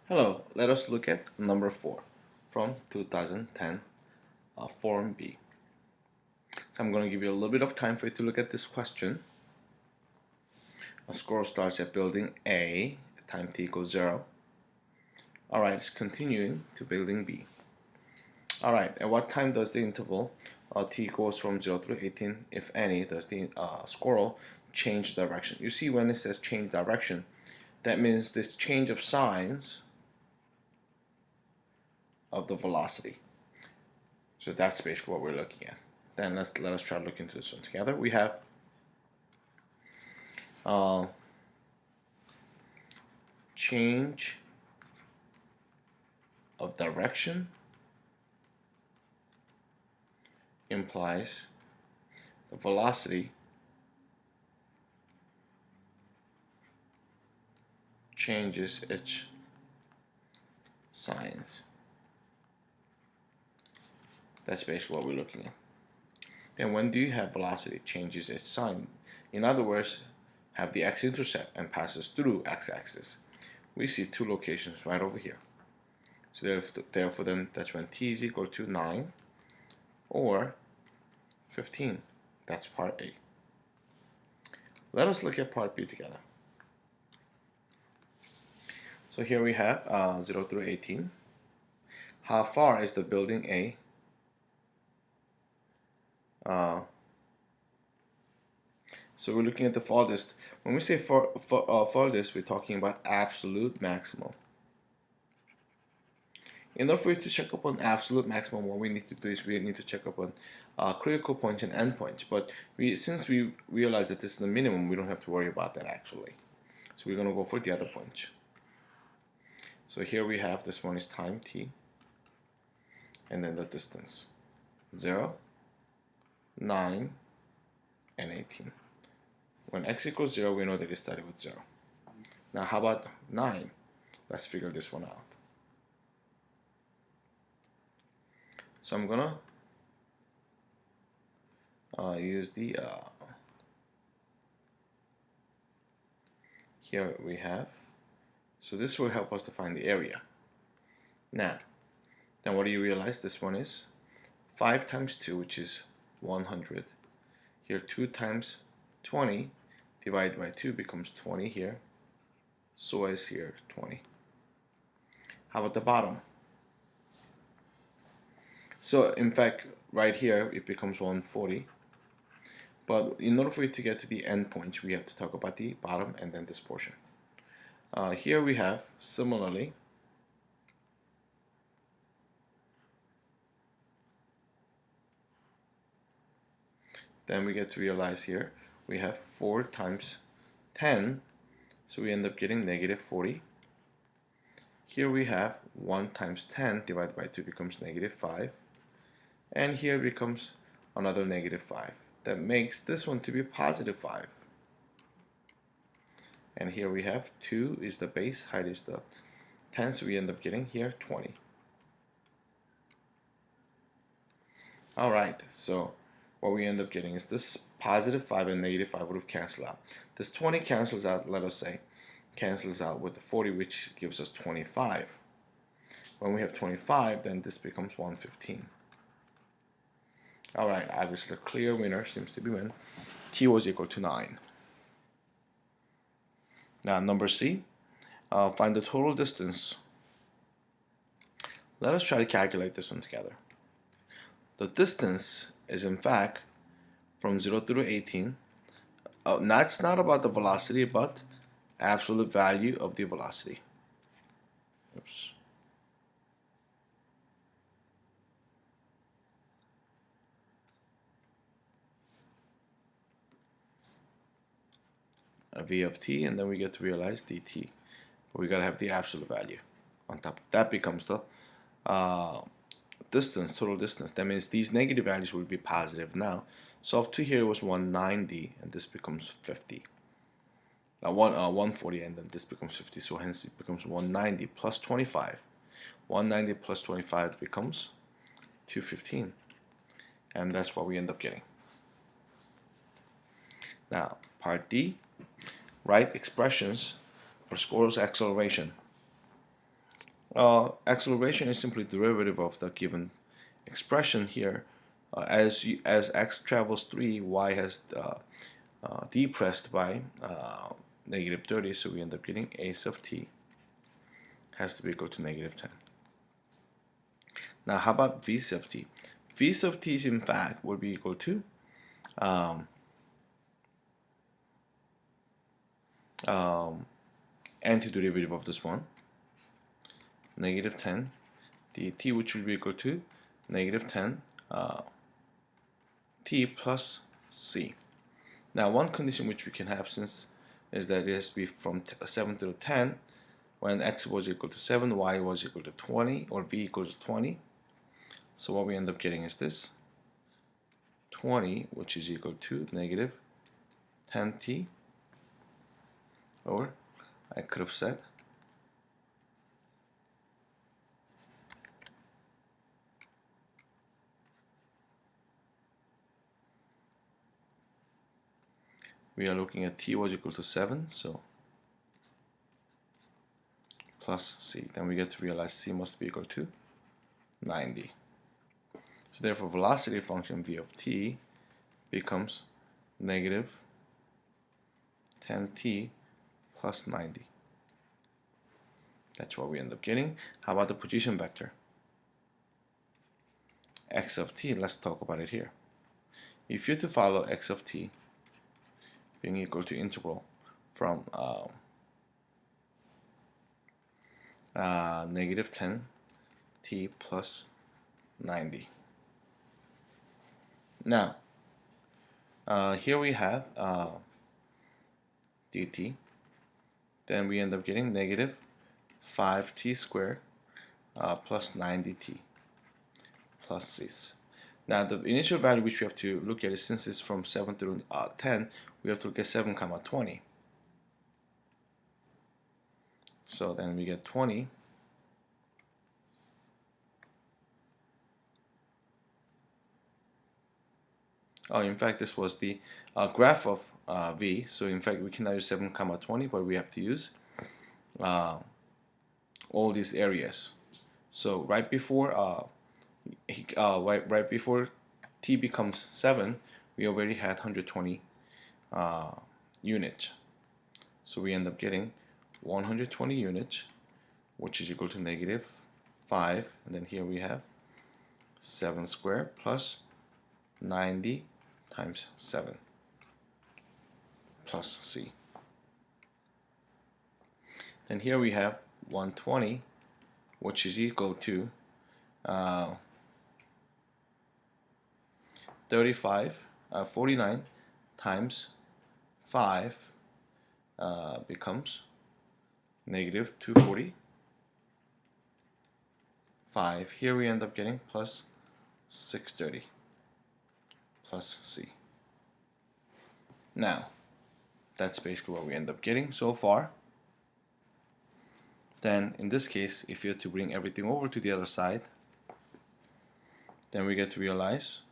Hello, let us look at number 4 from 2010 Form B. So I'm going to give you a little bit of time for you to look at this question. A squirrel starts at building A at time t equals 0. Alright, it's continuing to building B. Alright, at what time does the interval t equals from 0 through 18, if any, does the squirrel change direction? You see, when it says change direction, that means this change of signs of the velocity. So that's basically what we're looking at. Then let us try to look into this one together. We have change of direction implies the velocity changes its signs. That's basically what we're looking at. Then when do you have velocity changes its sign? In other words, have the x-intercept and passes through x-axis. We see two locations right over here. So therefore then that's when t is equal to 9 or 15. That's part A. Let us look at part B together. So here we have 0 through 18. How far is the building A? So we're looking at the farthest. When we say farthest, we're talking about absolute maximum. In order for you to check up on absolute maximum, what we need to do is we need to check up on critical points and endpoints. But since we realize that this is the minimum, we don't have to worry about that actually. So we're going to go for the other point. So here we have, this one is time t, and then the distance, 0, 9, and 18. When x equals 0, we know that it started with 0. Now how about 9? Let's figure this one out. So I'm gonna use the here we have, so this will help us to find the area. Now then what do you realize? This one is 5 times 2, which is 100. Here 2 times 20 divided by 2 becomes 20 here, so is here 20. How about the bottom? So in fact right here it becomes 140, but in order for it to get to the end point, we have to talk about the bottom and then this portion. Here we have similarly then we get to realize here we have 4 times 10, so we end up getting negative 40. Here we have 1 times 10 divided by 2 becomes negative 5, and here becomes another negative 5. That makes this one to be positive 5. And here we have 2 is the base, height is the 10, so we end up getting here 20. Alright, so what we end up getting is this positive 5 and negative 5 would have canceled out. This 20 cancels out, let us say, cancels out with the 40, which gives us 25. When we have 25, then this becomes 115. Alright, obviously the clear winner seems to be when t was equal to 9. Now number C, find the total distance. Let us try to calculate this one together. The distance is in fact from 0 through 18. That's not about the velocity, but absolute value of the velocity. Oops. A v of t, and then we get to realize dt. But we gotta have the absolute value on top. That becomes the distance, total distance. That means these negative values will be positive now. So up to here was 190, and this becomes 50. 140, and then this becomes 50. So hence it becomes 190 plus 25. 190 plus 25 becomes 215, and that's what we end up getting. Now part D, write expressions for squirrel's acceleration. Acceleration is simply derivative of the given expression here. As x travels 3, y has depressed by negative 30, so we end up getting a sub t has to be equal to negative 10. Now how about v sub t? V sub t in fact will be equal to antiderivative of this one, negative 10 dt, which will be equal to negative 10 t plus c. Now one condition which we can have, since is that it has to be from 7 to 10, when x was equal to 7, y was equal to 20, or v equals to 20. So what we end up getting is this 20, which is equal to negative 10t, or I could have said we are looking at t was equal to 7, so plus c. Then we get to realize c must be equal to 90. So therefore velocity function v of t becomes negative 10t plus 90. That's what we end up getting. How about the position vector? X of t, let's talk about it here. If you're to follow x of t being equal to integral from negative 10 t plus 90. Now here we have dt, then we end up getting negative 5t squared plus 90t plus 6. Now the initial value which we have to look at is, since it's from 7 through 10, we have to look at 7 comma 20. So then we get 20 in fact this was the graph of v, so in fact we cannot use 7 comma 20, but we have to use all these areas. So right before right before t becomes 7, we already had 120 units. So we end up getting 120 units, which is equal to negative 5, and then here we have 7 squared plus 90 times 7 plus c. Then here we have 120, which is equal to 49 times 5 becomes negative 245. Here we end up getting plus 630 plus c. Now that's basically what we end up getting so far. Then in this case, if you have to bring everything over to the other side, then we get to realize